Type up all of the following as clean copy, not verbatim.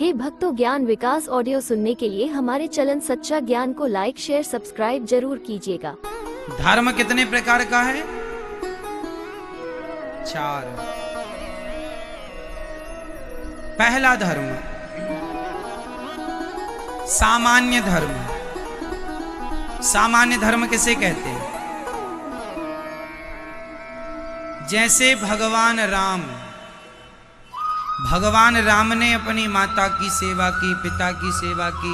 हे भक्तों, ज्ञान विकास ऑडियो सुनने के लिए हमारे चैनल सच्चा ज्ञान को लाइक शेयर सब्सक्राइब जरूर कीजिएगा। धर्म कितने प्रकार का है? 4। पहला धर्म सामान्य धर्म। सामान्य धर्म किसे कहते हैं? जैसे भगवान राम ने अपनी माता की सेवा की, पिता की सेवा की,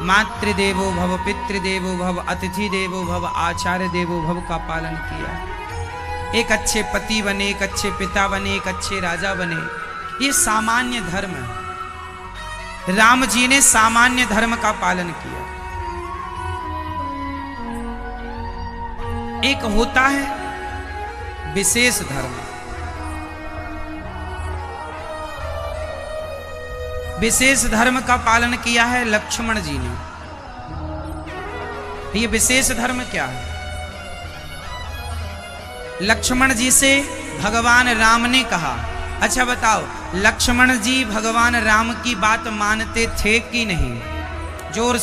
मातृदेवो भव, पितृदेवो भव, अतिथि देवो भव, आचार्य देवो भव का पालन किया। एक अच्छे पति बने, एक अच्छे पिता बने, एक अच्छे राजा बने। ये सामान्य धर्म है। राम जी ने सामान्य धर्म का पालन किया। एक होता है विशेष धर्म। विशेष धर्म का पालन किया है लक्ष्मण जी ने। ये विशेष धर्म क्या है? लक्ष्मण जी से भगवान राम ने कहा, अच्छा बताओ, लक्ष्मण जी भगवान राम की बात मानते थे कि नहीं? जोर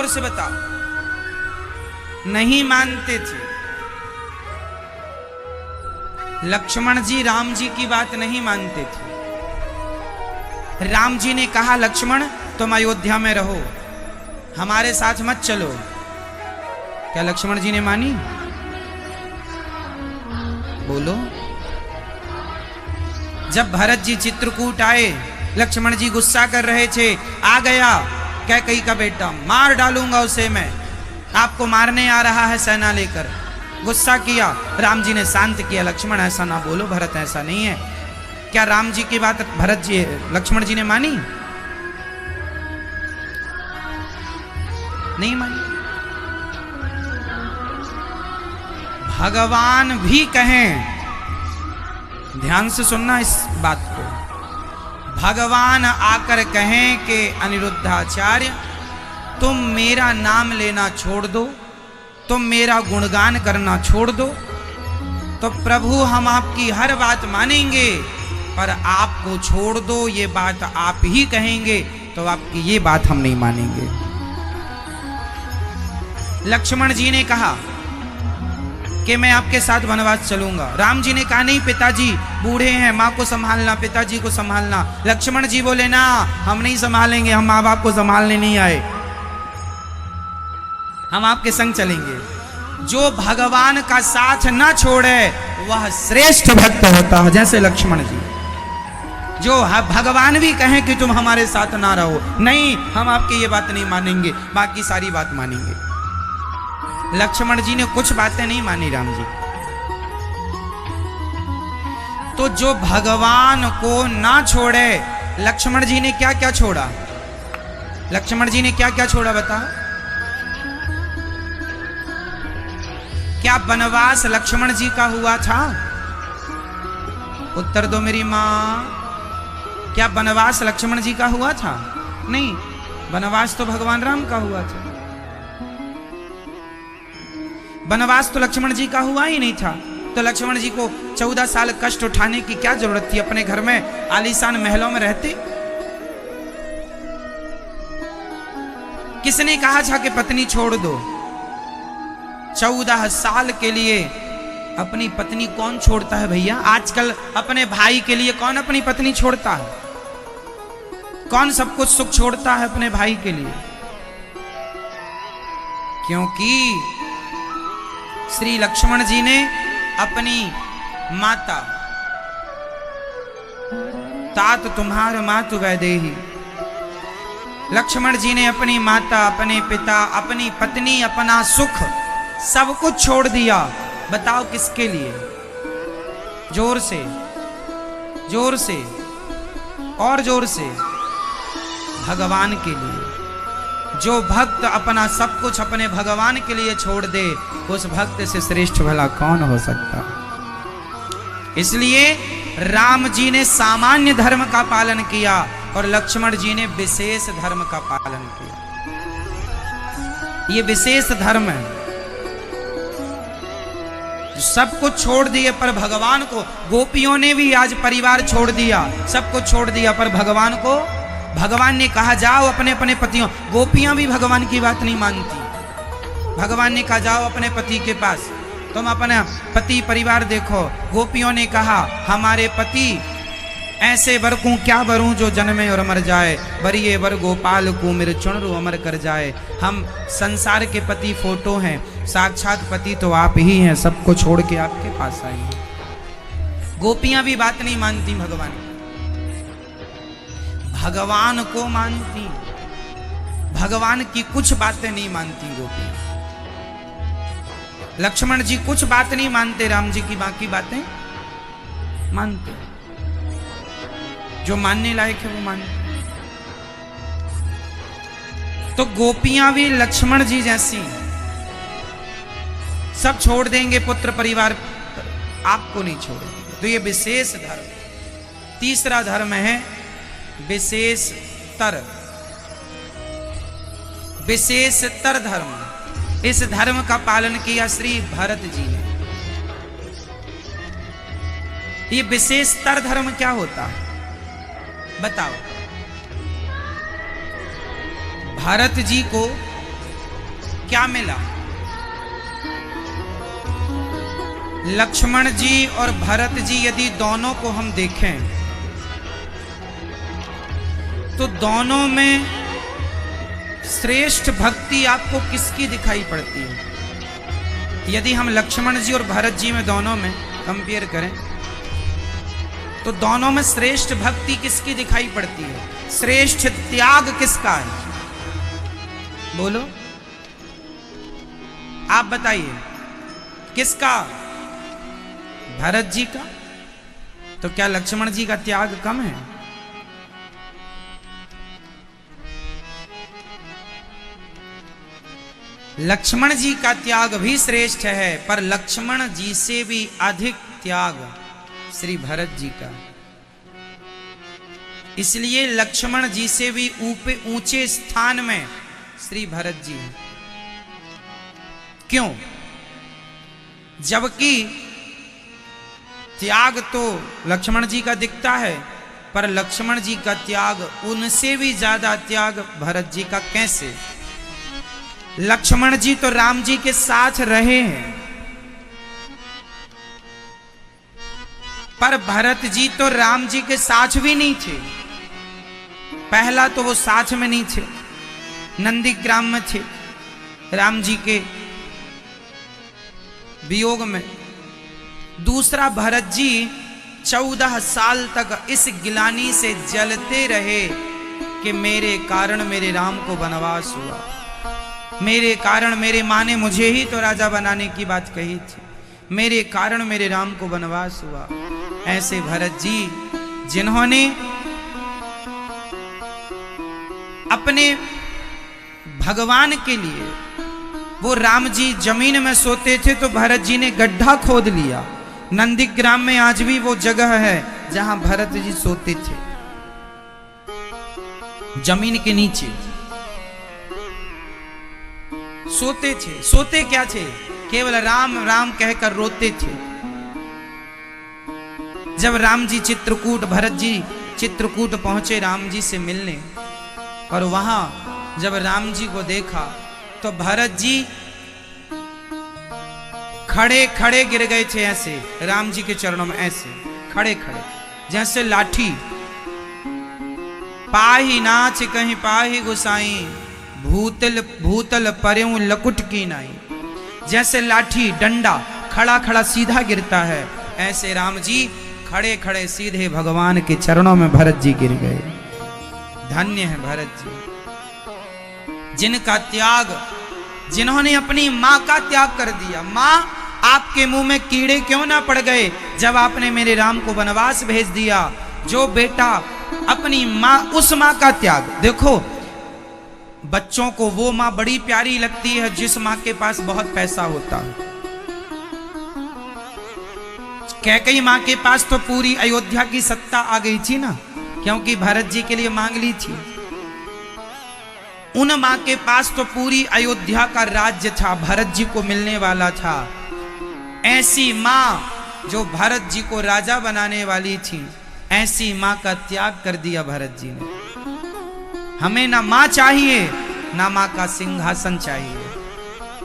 से बताओ। नहीं मानते थे। लक्ष्मण जी राम जी की बात नहीं मानते थे। राम जी ने कहा, लक्ष्मण तुम अयोध्या में रहो, हमारे साथ मत चलो। क्या लक्ष्मण जी ने मानी? बोलो। जब भरत जी चित्रकूट आए, लक्ष्मण जी गुस्सा कर रहे थे। आ गया कैकेयी का बेटा, मार डालूंगा उसे मैं, आपको मारने आ रहा है सेना लेकर। गुस्सा किया। राम जी ने शांत किया, लक्ष्मण ऐसा ना बोलो, भरत ऐसा नहीं है। क्या राम जी की बात लक्ष्मण जी ने मानी? नहीं मानी। भगवान भी कहें, ध्यान से सुनना इस बात को, भगवान आकर कहें कि अनिरुद्धाचार्य तुम मेरा नाम लेना छोड़ दो, तुम मेरा गुणगान करना छोड़ दो, तो प्रभु हम आपकी हर बात मानेंगे, पर आपको छोड़ दो, ये बात आप ही कहेंगे तो आपकी ये बात हम नहीं मानेंगे। लक्ष्मण जी ने कहा कि मैं आपके साथ वनवास चलूंगा। राम जी ने कहा, नहीं पिताजी बूढ़े हैं, माँ को संभालना, पिताजी को संभालना। लक्ष्मण जी बोले, ना हम नहीं संभालेंगे, हम माँ बाप को संभालने नहीं आए, हम आपके संग चलेंगे। जो भगवान का साथ ना छोड़े वह श्रेष्ठ भक्त होता है, जैसे लक्ष्मण जी। जो भगवान भी कहें कि तुम हमारे साथ ना रहो, नहीं हम आपकी ये बात नहीं मानेंगे, बाकी सारी बात मानेंगे। लक्ष्मण जी ने कुछ बातें नहीं मानी राम जी। तो जो भगवान को ना छोड़े, लक्ष्मण जी ने क्या क्या छोड़ा? लक्ष्मण जी ने क्या क्या छोड़ा बता? क्या वनवास लक्ष्मण जी का हुआ था? उत्तर दो मेरी मां। क्या वनवास लक्ष्मण जी का हुआ था? नहीं, वनवास तो भगवान राम का हुआ था। वनवास तो लक्ष्मण जी का हुआ ही नहीं था। तो लक्ष्मण जी को 14 साल कष्ट उठाने की क्या जरूरत थी? अपने घर में आलीशान महलों में रहते। किसने कहा था कि पत्नी छोड़ दो? 14 साल के लिए अपनी पत्नी कौन छोड़ता है भैया? आजकल अपने भाई के लिए कौन अपनी पत्नी छोड़ता है? कौन सब कुछ सुख छोड़ता है अपने भाई के लिए? क्योंकि श्री लक्ष्मण जी ने अपनी माता, तात तुम्हार मातु वैदेही, लक्ष्मण जी ने अपनी माता, अपने पिता, अपनी पत्नी, अपना सुख सब कुछ छोड़ दिया। बताओ किसके लिए? जोर से और जोर से, भगवान के लिए। जो भक्त अपना सब कुछ अपने भगवान के लिए छोड़ दे, उस भक्त से श्रेष्ठ भला कौन हो सकता? इसलिए राम जी ने सामान्य धर्म का पालन किया और लक्ष्मण जी ने विशेष धर्म का पालन किया। ये विशेष धर्म है। सब कुछ छोड़ दिए पर भगवान को, गोपियों ने भी आज परिवार छोड़ दिया, सब कुछ छोड़ दिया, पर भगवान को, भगवान ने कहा जाओ अपने अपने पतियों, गोपियां भी भगवान की बात नहीं मानती। भगवान ने कहा जाओ अपने पति के पास, तुम अपना पति परिवार देखो। गोपियों ने कहा हमारे पति ऐसे वर को क्या वरूं जो जन्मे और मर जाए, वरिये वर गोपाल को मेरे चुनरू अमर कर जाए। हम संसार के पति फोटो हैं, साक्षात पति तो आप ही हैं, सबको छोड़ के आपके पास आई हैं। गोपियां भी बात नहीं मानती भगवान, भगवान को मानती, भगवान की कुछ बातें नहीं मानती गोपियां। लक्ष्मण जी कुछ बात नहीं मानते, राम जी की बाकी बातें मानते, जो मानने लायक है वो मानते। तो गोपियां भी लक्ष्मण जी जैसी सब छोड़ देंगे पुत्र परिवार, आपको नहीं छोड़ेंगे। तो ये विशेष धर्म, तीसरा धर्म है विशेषतर, विशेषतर धर्म। इस धर्म का पालन किया श्री भरत जी ने। ये विशेषतर धर्म क्या होता है बताओ। भरत जी को क्या मिला? लक्ष्मण जी और भरत जी यदि दोनों को हम देखें तो दोनों में श्रेष्ठ भक्ति आपको किसकी दिखाई पड़ती है? यदि हम लक्ष्मण जी और भरत जी में दोनों में कंपेयर करें तो दोनों में श्रेष्ठ भक्ति किसकी दिखाई पड़ती है? श्रेष्ठ त्याग किसका है? बोलो, आप बताइए किसका? भरत जी का। तो क्या लक्ष्मण जी का त्याग कम है? लक्ष्मण जी का त्याग भी श्रेष्ठ है, पर लक्ष्मण जी से भी अधिक त्याग श्री भरत जी का। इसलिए लक्ष्मण जी से भी ऊंचे स्थान में श्री भरत जी हैं। क्यों? जबकि त्याग तो लक्ष्मण जी का दिखता है, पर लक्ष्मण जी का त्याग उनसे भी ज्यादा त्याग भरत जी का। कैसे? लक्ष्मण जी तो राम जी के साथ रहे हैं, पर भरत जी तो राम जी के साथ भी नहीं थे। पहला तो वो साथ में नहीं थे, नंदीग्राम में थे राम जी के वियोग में। दूसरा, भरत जी 14 साल तक इस गिलानी से जलते रहे कि मेरे कारण मेरे राम को वनवास हुआ, मेरे कारण मेरे माँ ने मुझे ही तो राजा बनाने की बात कही थी, मेरे कारण मेरे राम को वनवास हुआ। ऐसे भरत जी जिन्होंने अपने भगवान के लिए, वो राम जी जमीन में सोते थे तो भरत जी ने गड्ढा खोद लिया। नंदीग्राम में आज भी वो जगह है जहां भरत जी सोते थे, जमीन के नीचे सोते थे। सोते क्या थे? केवल राम राम कहकर रोते थे। जब राम जी चित्रकूट, भरत जी चित्रकूट पहुंचे राम जी से मिलने, और वहां जब राम जी को देखा तो भरत जी खड़े खड़े गिर गए थे, ऐसे राम जी के चरणों में, ऐसे खड़े खड़े जैसे लाठी। पाही नाच कहीं पाही गुसाई, भूतल भूतल पर्यों लकुट की नाई। जैसे लाठी डंडा खड़ा खड़ा सीधा गिरता है, ऐसे राम जी खड़े खड़े सीधे भगवान के चरणों में भरत जी गिर गए। धन्य है भरत जी, जिनका त्याग, जिन्होंने अपनी माँ का त्याग कर दिया। माँ, आपके मुंह में कीड़े क्यों ना पड़ गए जब आपने मेरे राम को वनवास भेज दिया। जो बेटा अपनी माँ, उस माँ का त्याग देखो। बच्चों को वो माँ बड़ी प्यारी लगती है जिस माँ के पास बहुत पैसा होता है। कैकेयी माँ के पास तो पूरी अयोध्या की सत्ता आ गई थी ना, क्योंकि भरत जी के लिए मांग ली थी। उन माँ के पास तो पूरी अयोध्या का राज्य था, भरत जी को मिलने वाला था। ऐसी मां जो भरत जी को राजा बनाने वाली थी, ऐसी मां का त्याग कर दिया भरत जी ने। हमें ना मां चाहिए ना मां का सिंहासन चाहिए।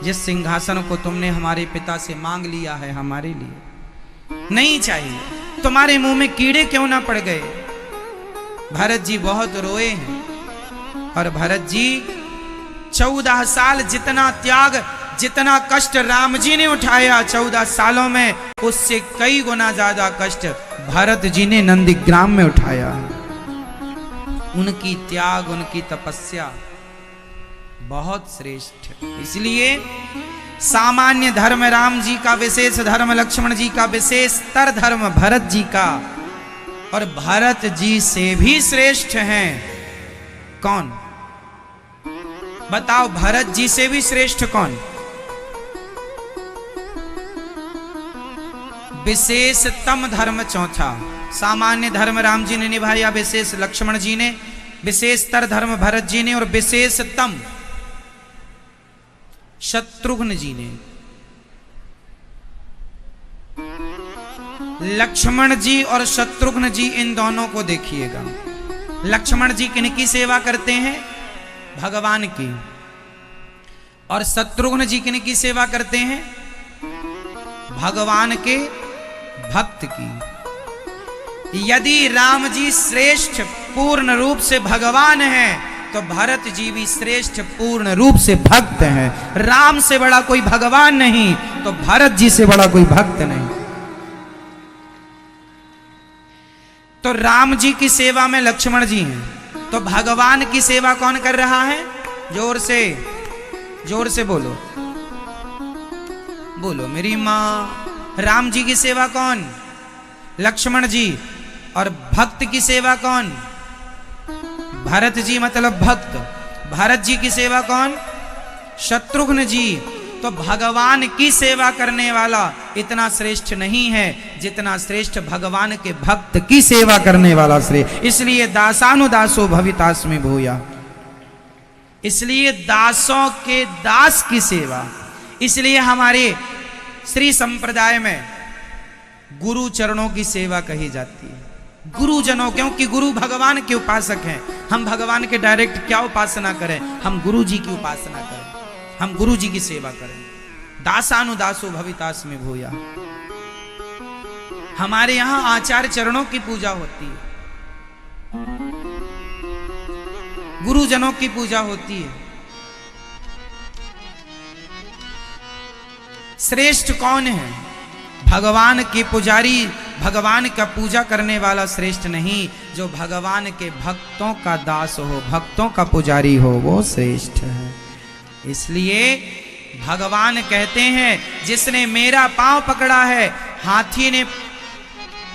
जिस सिंहासन को तुमने हमारे पिता से मांग लिया है हमारे लिए नहीं चाहिए। तुम्हारे मुंह में कीड़े क्यों ना पड़ गए। भरत जी बहुत रोए हैं और भरत जी 14 साल जितना त्याग जितना कष्ट राम जी ने उठाया 14 सालों में, उससे कई गुना ज्यादा कष्ट भरत जी ने नंदीग्राम में उठाया। उनकी त्याग उनकी तपस्या बहुत श्रेष्ठ। इसलिए सामान्य धर्म राम जी का, विशेष धर्म लक्ष्मण जी का, विशेषतर धर्म भरत जी का, और भरत जी से भी श्रेष्ठ हैं कौन? बताओ, भरत जी से भी श्रेष्ठ कौन? विशेषतम धर्म चौथा। सामान्य धर्म राम जी ने निभाया, विशेष लक्ष्मण जी ने, विशेषतर धर्म भरत जी ने, और विशेषतम शत्रुघ्न जी ने। लक्ष्मण जी और शत्रुघ्न जी, इन दोनों को देखिएगा। लक्ष्मण जी किनकी सेवा करते हैं? भगवान की। और शत्रुघ्न जी किनकी सेवा करते हैं? भगवान के भक्त की। यदि राम जी श्रेष्ठ पूर्ण रूप से भगवान हैं, तो भरत जी भी श्रेष्ठ पूर्ण रूप से भक्त हैं। राम से बड़ा कोई भगवान नहीं, तो भरत जी से बड़ा कोई भक्त नहीं। तो राम जी की सेवा में लक्ष्मण जी हैं, तो भगवान की सेवा कौन कर रहा है? जोर से बोलो, बोलो मेरी मां। राम जी की सेवा कौन? लक्ष्मण जी। और भक्त की सेवा कौन? भरत जी, मतलब भक्त। भरत जी की सेवा कौन? शत्रुघ्न जी। तो भगवान की सेवा करने वाला इतना श्रेष्ठ नहीं है जितना श्रेष्ठ भगवान के भक्त की सेवा करने वाला श्रेष्ठ। इसलिए दासानुदासो भवितास्मि भूया, इसलिए दासों के दास की सेवा। इसलिए हमारे श्री संप्रदाय में गुरु चरणों की सेवा कही जाती है। गुरुजनों, क्योंकि गुरु भगवान के उपासक हैं। हम भगवान के डायरेक्ट क्या उपासना करें? हम गुरु जी की उपासना करें, हम गुरु जी की सेवा करें। दासानुदासो भवितास्मि भूया। हमारे यहां आचार्य चरणों की पूजा होती है, गुरुजनों की पूजा होती है। श्रेष्ठ कौन है? भगवान के पुजारी, भगवान का पूजा करने वाला श्रेष्ठ नहीं। जो भगवान के भक्तों का दास हो, भक्तों का पुजारी हो, वो श्रेष्ठ है। इसलिए भगवान कहते हैं, जिसने मेरा पांव पकड़ा है।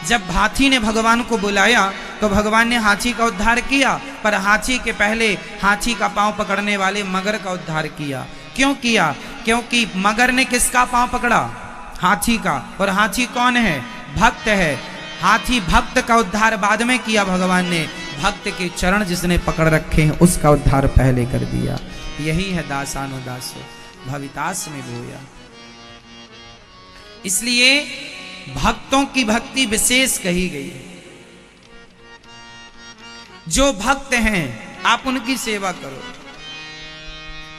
जब हाथी ने भगवान को बुलाया तो भगवान ने हाथी का उद्धार किया, पर हाथी के पहले हाथी का पांव पकड़ने वाले मगर का उद्धार किया। क्यों किया? क्योंकि मगर ने किसका पांव पकड़ा? हाथी का। और हाथी कौन है? भक्त है। हाथी भक्त का उद्धार बाद में किया भगवान ने। भक्त के चरण जिसने पकड़ रखे हैं उसका उद्धार पहले कर दिया। यही है दासानुदासो भवितास्मि भूया। इसलिए भक्तों की भक्ति विशेष कही गई है। जो भक्त हैं आप उनकी सेवा करो।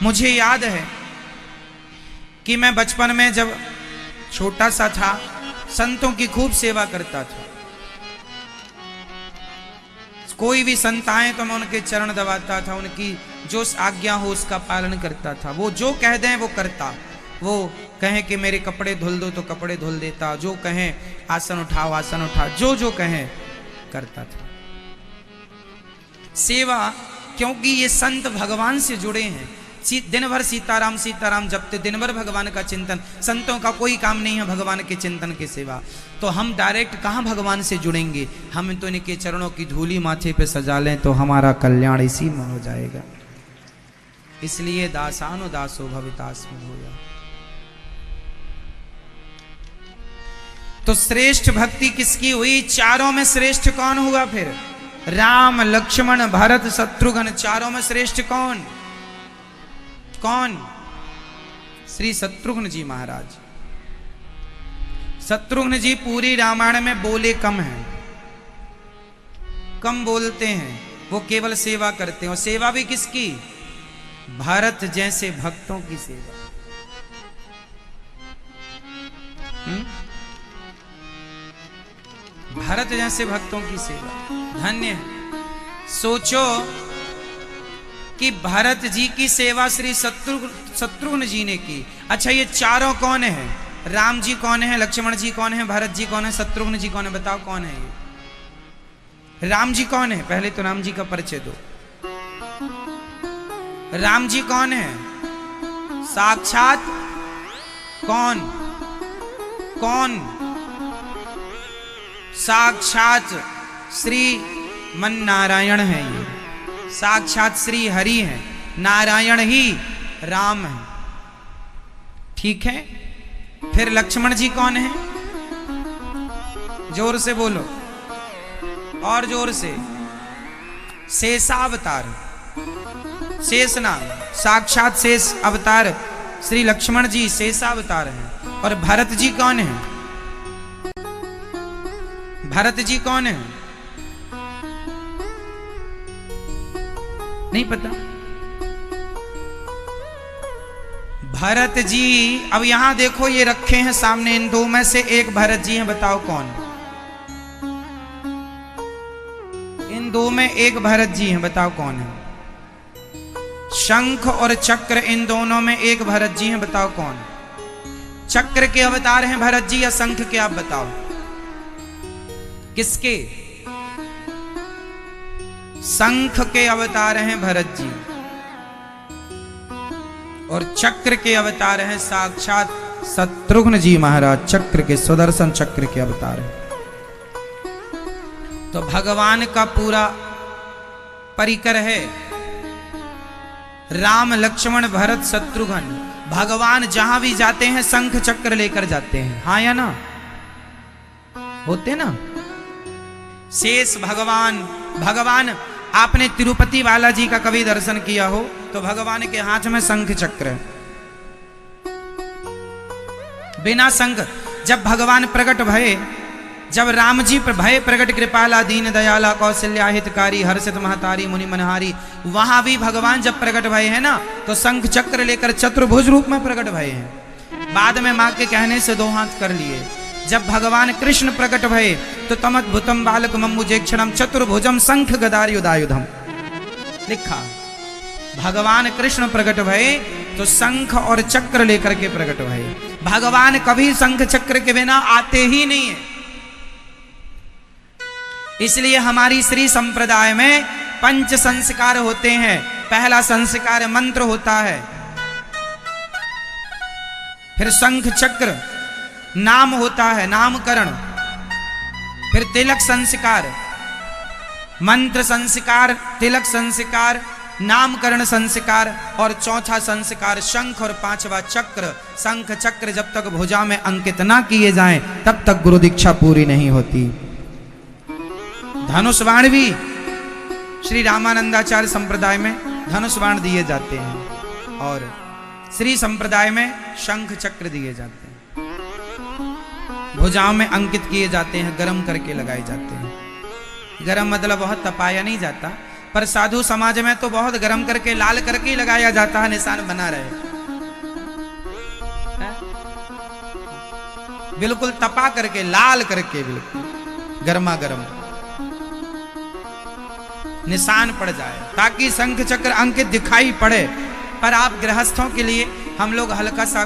मुझे याद है कि मैं बचपन में जब छोटा सा था, संतों की खूब सेवा करता था। कोई भी संत आए तो मैं उनके चरण दबाता था, उनकी जो आज्ञा हो उसका पालन करता था। वो जो कह दें वो करता। वो कहें कि मेरे कपड़े धुल दो तो कपड़े धुल देता, जो कहें आसन उठाओ आसन उठा, जो जो कहें करता था सेवा। क्योंकि ये संत भगवान से जुड़े हैं। दिन भर सीताराम सीताराम जपते, दिन भर भगवान का चिंतन। संतों का कोई काम नहीं है भगवान के चिंतन की सेवा। तो हम डायरेक्ट कहाँ भगवान से जुड़ेंगे? हम तो इनके चरणों की धूली माथे पे सजा लें तो हमारा कल्याण इसी में हो जाएगा। इसलिए दासानुदासो भवितास्मि भूया। तो श्रेष्ठ भक्ति किसकी हुई? चारों में श्रेष्ठ कौन हुआ? फिर राम लक्ष्मण भरत शत्रुघ्न, चारों में श्रेष्ठ कौन? कौन? श्री शत्रुघ्न जी महाराज। शत्रुघ्न जी पूरी रामायण में बोले कम हैं, कम बोलते हैं, वो केवल सेवा करते हैं। और सेवा भी किसकी? भरत जैसे भक्तों की सेवा। भरत जैसे भक्तों की सेवा धन्य है। सोचो कि भरत जी की सेवा श्री शत्रुघ्न जी ने की। अच्छा, ये चारों कौन है? राम जी कौन है, लक्ष्मण जी कौन है, भरत जी कौन है, शत्रुघ्न जी कौन है? बताओ कौन है ये? राम जी कौन है? पहले तो राम जी का परिचय दो। राम जी कौन है? साक्षात कौन? कौन? साक्षात श्री मन नारायण है। ये साक्षात श्री हरि है, नारायण ही राम है। ठीक है, फिर लक्ष्मण जी कौन है? जोर से बोलो, और जोर से। शेषावतार, शेष नाम, साक्षात शेष अवतार श्री लक्ष्मण जी शेषावतार हैं। और भरत जी कौन है? भरत जी कौन है? नहीं पता? भरत जी, अब यहां देखो ये रखे हैं सामने, इन दो में से एक भरत जी हैं, बताओ कौन? इन दो में एक भरत जी हैं, बताओ कौन है? शंख और चक्र, इन दोनों में एक भरत जी हैं, बताओ कौन? चक्र के अवतार हैं भरत जी या शंख के? आप बताओ किसके? शंख के अवतार हैं भरत जी, और चक्र के अवतार हैं साक्षात शत्रुघ्न जी महाराज। चक्र के, सुदर्शन चक्र के अवतार हैं। तो भगवान का पूरा परिकर है, राम लक्ष्मण भरत शत्रुघ्न। भगवान जहां भी जाते हैं शंख चक्र लेकर जाते हैं, हाँ या ना? होते ना? शेष भगवान आपने तिरुपति बालाजी का कभी दर्शन किया हो तो भगवान के हाथ में शंख चक्र है। बिना शंख, जब भगवान प्रकट भये, जब राम जी भय प्रकट कृपाला दीन दयाला कौशल्या हितकारी हर्षित महतारी मुनि मनहारी, वहां भी भगवान जब प्रकट भये हैं ना, तो शंख चक्र लेकर चतुर्भुज रूप में प्रकट भये हैं। बाद में मां के कहने से दो हाथ कर लिए। जब भगवान कृष्ण प्रकट भये तो तमद्भुतम बालक मम्मुजेक्षणम चतुर्भुजम शंख गदायुधायुधम लिखा। भगवान कृष्ण प्रकट भये तो शंख और चक्र लेकर के प्रकट भये। भगवान कभी शंख चक्र के बिना आते ही नहीं है। इसलिए हमारी श्री संप्रदाय में पंच संस्कार होते हैं। पहला संस्कार मंत्र होता है, फिर शंख चक्र नाम होता है, नामकरण, फिर तिलक संस्कार, मंत्र संस्कार, तिलक संस्कार, नामकरण संस्कार, और चौथा संस्कार शंख, और पांचवा चक्र। शंख चक्र जब तक भुजा में अंकित ना किए जाएं तब तक गुरु दीक्षा पूरी नहीं होती। धनुष बाण भी श्री रामानंदाचार्य संप्रदाय में धनुष बाण दिए जाते हैं, और श्री संप्रदाय में शंख चक्र दिए जाते हैं। भुजाओं में अंकित किए जाते हैं, गरम करके लगाए जाते हैं। गरम मतलब बहुत तपाया नहीं जाता, पर साधु समाज में तो बहुत गरम करके लाल करके लगाया जाता है, निशान बना रहे। बिल्कुल तपा करके, लाल करके, बिल्कुल गर्मा गर्म निशान पड़ जाए, ताकि शंख चक्र अंकित दिखाई पड़े। पर आप गृहस्थों के लिए हम लोग हल्का सा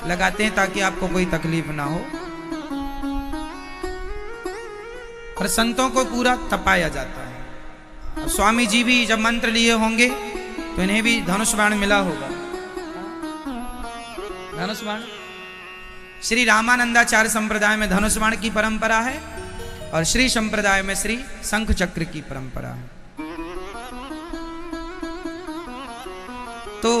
लगाते हैं ताकि आपको कोई तकलीफ ना हो, पर संतों को पूरा तपाया जाता है। और स्वामी जी भी जब मंत्र लिए होंगे तो इन्हें भी धनुष बाण मिला होगा। धनुष बाण श्री रामानंदाचार्य संप्रदाय में धनुष बाण की परंपरा है, और श्री संप्रदाय में श्री शंख चक्र की परंपरा है। तो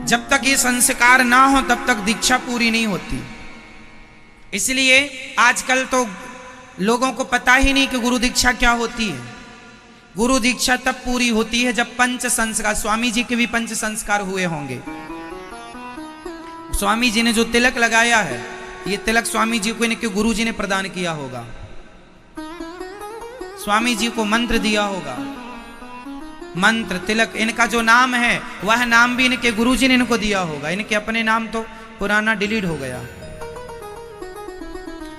जब तक ये संस्कार ना हो तब तक दीक्षा पूरी नहीं होती। इसलिए आजकल तो लोगों को पता ही नहीं कि गुरु दीक्षा क्या होती है। गुरु दीक्षा तब पूरी होती है जब पंच संस्कार, स्वामी जी के भी पंच संस्कार हुए होंगे। स्वामी जी ने जो तिलक लगाया है ये तिलक स्वामी जी को इनके गुरु जी ने प्रदान किया होगा, स्वामी जी को मंत्र दिया होगा। मंत्र तिलक इनका जो नाम है वह नाम भी इनके गुरु जी ने इनको दिया होगा। इनके अपने नाम तो पुराना डिलीट हो गया।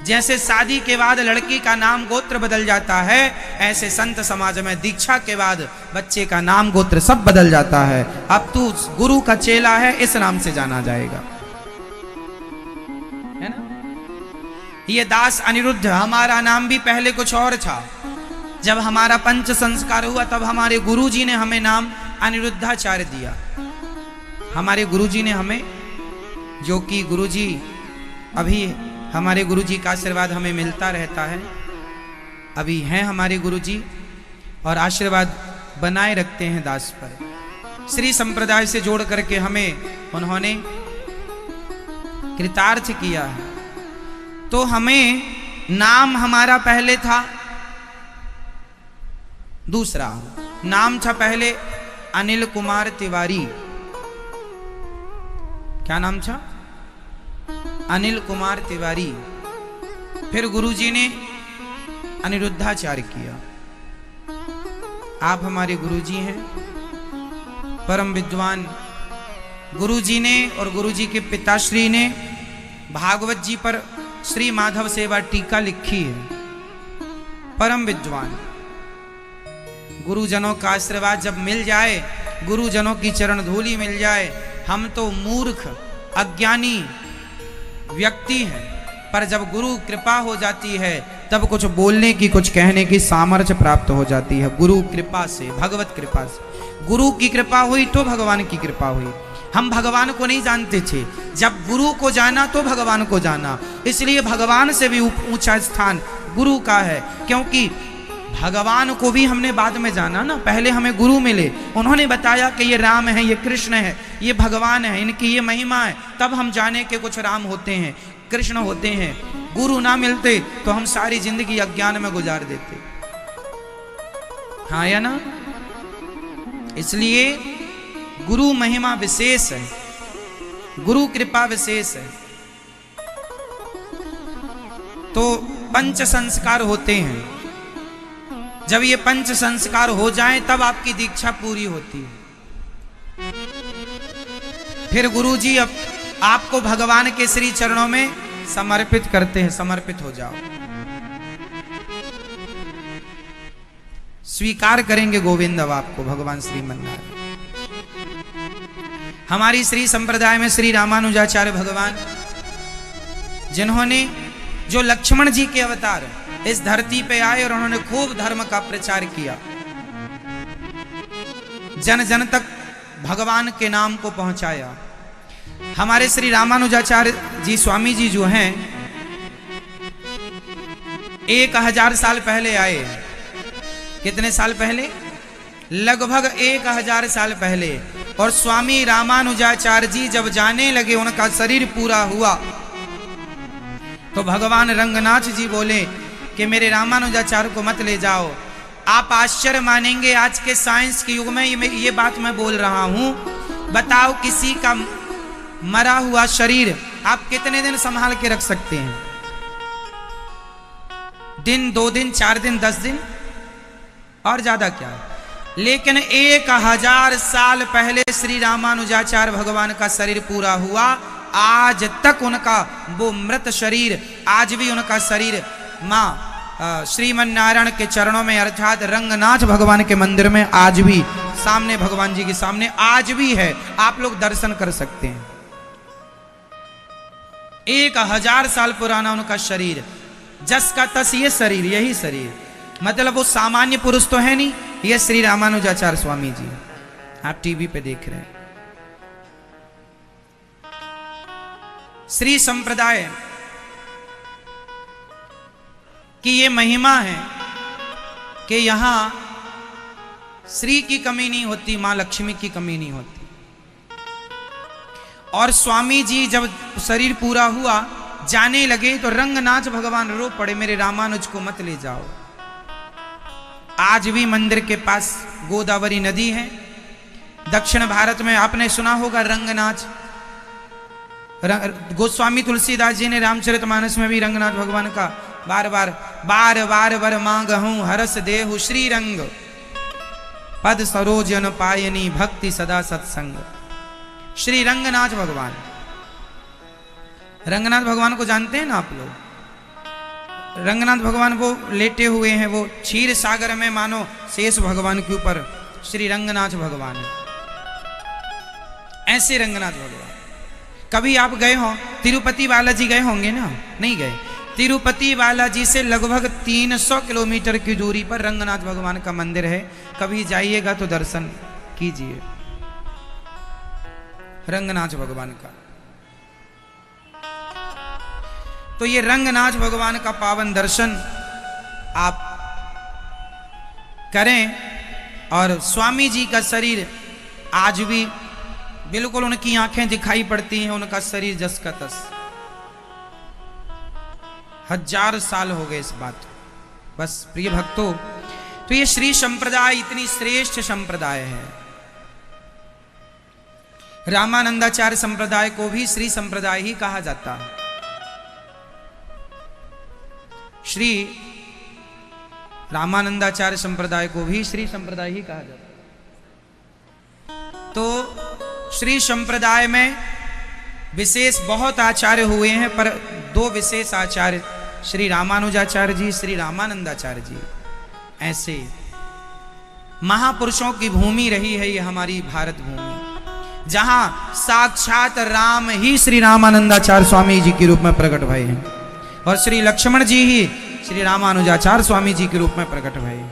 जैसे शादी के बाद लड़की का नाम गोत्र बदल जाता है, ऐसे संत समाज में दीक्षा के बाद बच्चे का नाम गोत्र सब बदल जाता है। अब तू गुरु का चेला है इस नाम से जाना जाएगा, है ना। ये दास अनिरुद्ध, हमारा नाम भी पहले कुछ और था। जब हमारा पंच संस्कार हुआ तब हमारे गुरुजी ने हमें नाम अनिरुद्धाचार्य दिया। हमारे गुरुजी ने हमें, जो कि गुरुजी अभी हमारे गुरुजी का आशीर्वाद हमें मिलता रहता है, अभी हैं हमारे गुरुजी और आशीर्वाद बनाए रखते हैं दास पर। श्री संप्रदाय से जोड़ करके हमें उन्होंने कृतार्थ किया है। तो हमें नाम हमारा पहले था दूसरा, नाम था पहले अनिल कुमार तिवारी। क्या नाम था? अनिल कुमार तिवारी। फिर गुरुजी ने अनिरुद्धाचार्य किया। आप हमारे गुरुजी हैं, परम विद्वान। गुरुजी ने और गुरुजी के पिताश्री ने भागवत जी पर श्री माधव सेवा टीका लिखी है। परम विद्वान। गुरुजनों का आशीर्वाद जब मिल जाए, गुरुजनों की चरण धूलि मिल जाए, हम तो मूर्ख अज्ञानी व्यक्ति हैं, पर जब गुरु कृपा हो जाती है तब कुछ बोलने की, कुछ कहने की सामर्थ्य प्राप्त हो जाती है। गुरु कृपा से, भगवत कृपा से। गुरु की कृपा हुई तो भगवान की कृपा हुई। हम भगवान को नहीं जानते थे, जब गुरु को जाना तो भगवान को जाना। इसलिए भगवान से भी ऊंचा स्थान गुरु का है, क्योंकि भगवान को भी हमने बाद में जाना ना। पहले हमें गुरु मिले, उन्होंने बताया कि ये राम है, ये कृष्ण है, ये भगवान है, इनकी ये महिमा है, तब हम जाने के कुछ राम होते हैं, कृष्ण होते हैं। गुरु ना मिलते तो हम सारी जिंदगी अज्ञान में गुजार देते। हाँ या ना? इसलिए गुरु महिमा विशेष है, गुरु कृपा विशेष है। तो पंच संस्कार होते हैं। जब ये पंच संस्कार हो जाएं तब आपकी दीक्षा पूरी होती है। फिर गुरुजी अब आपको भगवान के श्री चरणों में समर्पित करते हैं। समर्पित हो जाओ, स्वीकार करेंगे गोविंद अब आपको भगवान श्रीमन्नारायण। हमारी श्री संप्रदाय में श्री रामानुजाचार्य भगवान, जिन्होंने, जो लक्ष्मण जी के अवतार इस धरती पे आए और उन्होंने खूब धर्म का प्रचार किया, जन जन तक भगवान के नाम को पहुंचाया। हमारे श्री रामानुजाचार्य जी स्वामी जी जो हैं 1000 साल पहले आए। कितने साल पहले? लगभग 1000 साल पहले। और स्वामी रामानुजाचार्य जी जब जाने लगे, उनका शरीर पूरा हुआ, तो भगवान रंगनाथ जी बोले कि मेरे रामानुजाचार्य को मत ले जाओ। आप आश्चर्य मानेंगे, आज के साइंस के युग में ये बात मैं बोल रहा हूं। बताओ, किसी का मरा हुआ शरीर आप कितने दिन संभाल के रख सकते हैं? दिन, 2 दिन, 4 दिन, 10 दिन, और ज्यादा क्या है। लेकिन 1000 साल पहले श्री रामानुजाचार्य भगवान का शरीर पूरा हुआ। आज तक उनका वो मृत शरीर, आज भी उनका शरीर मां श्रीमन्नारायण के चरणों में, अर्थात रंगनाथ भगवान के मंदिर में आज भी, सामने भगवान जी के सामने आज भी है। आप लोग दर्शन कर सकते हैं। 1000 साल पुराना उनका शरीर, जस का तस ये शरीर, यही शरीर, मतलब वो सामान्य पुरुष तो है नहीं। ये श्री रामानुजाचार्य स्वामी जी आप टीवी पे देख रहे हैं। श्री संप्रदाय की ये महिमा है कि यहां श्री की कमी नहीं होती, मां लक्ष्मी की कमी नहीं होती। और स्वामी जी जब शरीर पूरा हुआ, जाने लगे, तो रंगनाथ भगवान रो पड़े, मेरे रामानुज को मत ले जाओ। आज भी मंदिर के पास गोदावरी नदी है। दक्षिण भारत में आपने सुना होगा रंगनाथ, गोस्वामी तुलसीदास जी ने रामचरितमानस में भी रंगनाथ भगवान का बार बार वर मांगहूं हरस देहु श्री रंग पद सरोजन पायनी भक्ति सदा सत्संग। श्री रंगनाथ भगवान, रंगनाथ भगवान को जानते हैं ना आप लोग? रंगनाथ भगवान वो लेटे हुए हैं, वो क्षीर सागर में मानो शेष भगवान के ऊपर श्री रंगनाथ भगवान है। ऐसे रंगनाथ भगवान। कभी आप गए हो तिरुपति बालाजी गए होंगे ना? नहीं गए? तिरुपति बालाजी से लगभग 300 किलोमीटर की दूरी पर रंगनाथ भगवान का मंदिर है। कभी जाइएगा तो दर्शन कीजिए रंगनाथ भगवान का। तो ये रंगनाथ भगवान का पावन दर्शन आप करें। और स्वामी जी का शरीर आज भी बिल्कुल, उनकी आंखें दिखाई पड़ती हैं, उनका शरीर जस का तस। 1000 साल हो गए इस बात को। बस प्रिय भक्तों, तो ये श्री संप्रदाय इतनी श्रेष्ठ संप्रदाय है। रामानंदाचार्य संप्रदाय को भी श्री संप्रदाय ही कहा जाता है। श्री रामानंदाचार्य संप्रदाय को भी श्री संप्रदाय ही कहा जाता है। तो श्री संप्रदाय में विशेष बहुत आचार्य हुए हैं, पर 2 विशेष आचार्य श्री रामानुजाचार्य जी, श्री रामानंदाचार्य जी। ऐसे महापुरुषों की भूमि रही है ये हमारी भारत भूमि, जहां साक्षात राम ही श्री रामानंदाचार्य स्वामी जी के रूप में प्रकट भए हैं और श्री लक्ष्मण जी ही श्री रामानुजाचार्य स्वामी जी के रूप में प्रकट भए।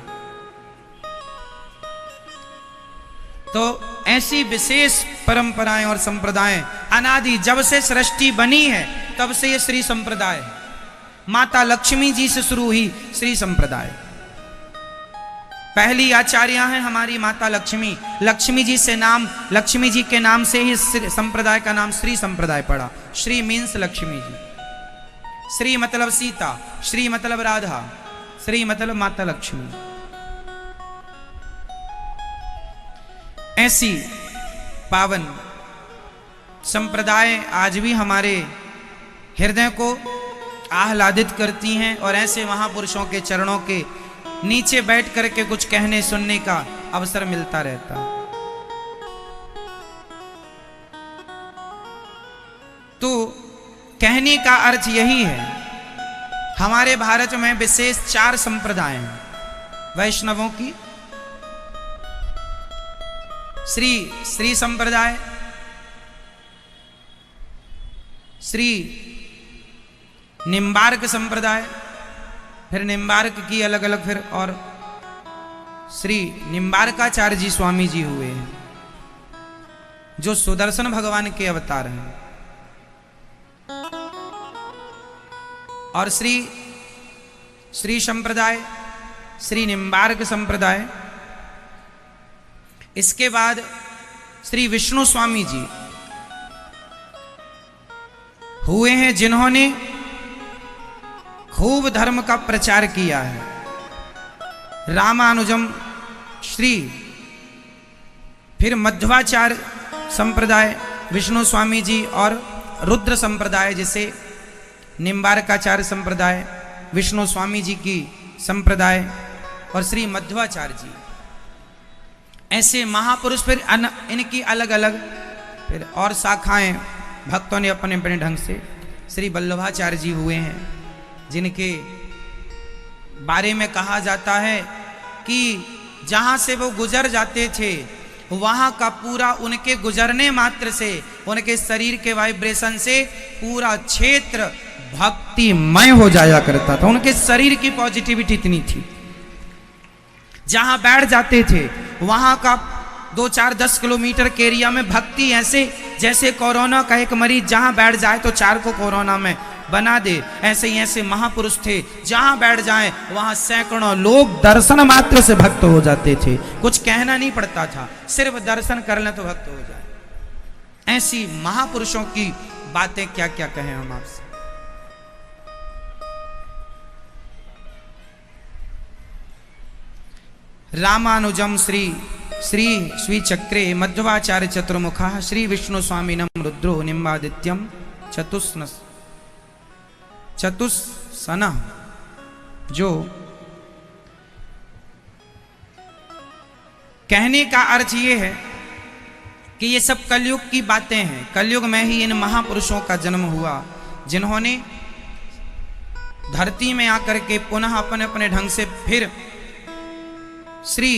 तो ऐसी विशेष परंपराएं और संप्रदाय अनादि जब से सृष्टि बनी है तब से ये श्री संप्रदाय है। माता लक्ष्मी जी से शुरू हुई श्री संप्रदाय। पहली आचार्य हैं हमारी माता लक्ष्मी। लक्ष्मी जी से नाम, लक्ष्मी जी के नाम से ही संप्रदाय का नाम श्री संप्रदाय पड़ा। श्री मीन्स लक्ष्मी जी, श्री मतलब सीता, श्री मतलब राधा, श्री मतलब माता लक्ष्मी। ऐसी पावन संप्रदाय आज भी हमारे हृदय को आह्लादित करती हैं और ऐसे महापुरुषों के चरणों के नीचे बैठ करके कुछ कहने सुनने का अवसर मिलता रहता है। तो कहने का अर्थ यही है, हमारे भारत में विशेष 4 संप्रदाय हैं वैष्णवों की। श्री संप्रदाय, श्री निम्बार्क संप्रदाय, फिर निम्बार्क की अलग अलग, फिर और श्री निम्बार्काचार्य जी स्वामी जी हुए हैं जो सुदर्शन भगवान के अवतार हैं। और श्री संप्रदाय, श्री निम्बार्क संप्रदाय। इसके बाद श्री विष्णु स्वामी जी हुए हैं जिन्होंने खूब धर्म का प्रचार किया है। रामानुजम श्री, फिर मध्वाचार्य संप्रदाय विष्णु स्वामी जी, और रुद्र संप्रदाय जिसे निम्बार्काचार्य संप्रदाय, विष्णु स्वामी जी की संप्रदाय और श्री मध्वाचार्य जी। ऐसे महापुरुष, फिर इनकी अलग अलग फिर और शाखाएं भक्तों ने अपने अपने ढंग से। श्री वल्लभाचार्य जी हुए हैं जिनके बारे में कहा जाता है कि जहां से वो गुजर जाते थे वहां का पूरा, उनके गुजरने मात्र से, उनके शरीर के वाइब्रेशन से पूरा क्षेत्र भक्तिमय हो जाया करता था। उनके शरीर की पॉजिटिविटी इतनी थी, जहां बैठ जाते थे वहां का 2-4-10 किलोमीटर के एरिया में भक्ति ऐसे जैसे कोरोना का एक मरीज जहां बैठ जाए तो 4 को कोरोना में बना दे, ऐसे ही ऐसे महापुरुष थे जहां बैठ जाएं वहां सैकड़ों लोग दर्शन मात्र से भक्त हो जाते थे। कुछ कहना नहीं पड़ता था, सिर्फ दर्शन कर लें तो भक्त हो जाए। ऐसी महापुरुषों की बातें क्या क्या कहें हम आपसे। रामानुजम श्री चक्रे मध्वाचार्य चतुर्मुखा श्री विष्णु स्वामिनम रुद्रो निम्बादित्यम चतुस्सना, जो कहने का अर्थ ये है कि ये सब कलयुग की बातें हैं। कलयुग में ही इन महापुरुषों का जन्म हुआ जिन्होंने धरती में आकर के पुनः अपने अपने ढंग से फिर श्री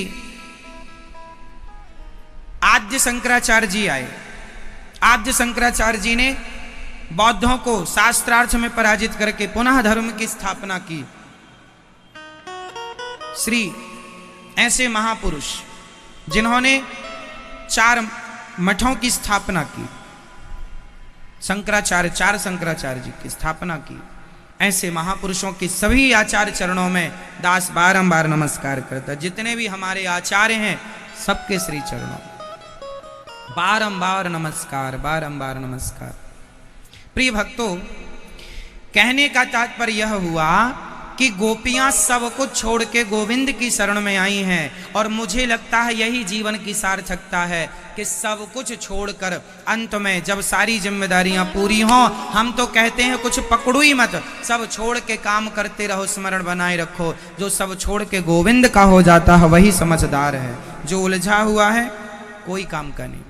आद्य शंकराचार्य जी आए। आद्य शंकराचार्य जी ने बौद्धों को शास्त्रार्थ में पराजित करके पुनः धर्म की स्थापना की। श्री ऐसे महापुरुष जिन्होंने 4 मठों की स्थापना की, शंकराचार्य 4 शंकराचार्य जी की स्थापना की, ऐसे महापुरुषों के सभी आचार्य चरणों में दास बारंबार नमस्कार करता। जितने भी हमारे आचार्य हैं सबके श्री चरणों बारंबार नमस्कार, बारंबार नमस्कार। प्रिय भक्तों, कहने का तात्पर्य यह हुआ कि गोपियां सब कुछ छोड़ के गोविंद की शरण में आई हैं, और मुझे लगता है यही जीवन की सार्थकता है कि सब कुछ छोड़कर अंत में जब सारी जिम्मेदारियां पूरी हों, हम तो कहते हैं कुछ पकड़ो ही मत, सब छोड़ के काम करते रहो, स्मरण बनाए रखो। जो सब छोड़ के गोविंद का हो जाता है वही समझदार है, जो उलझा हुआ है कोई काम का नहीं।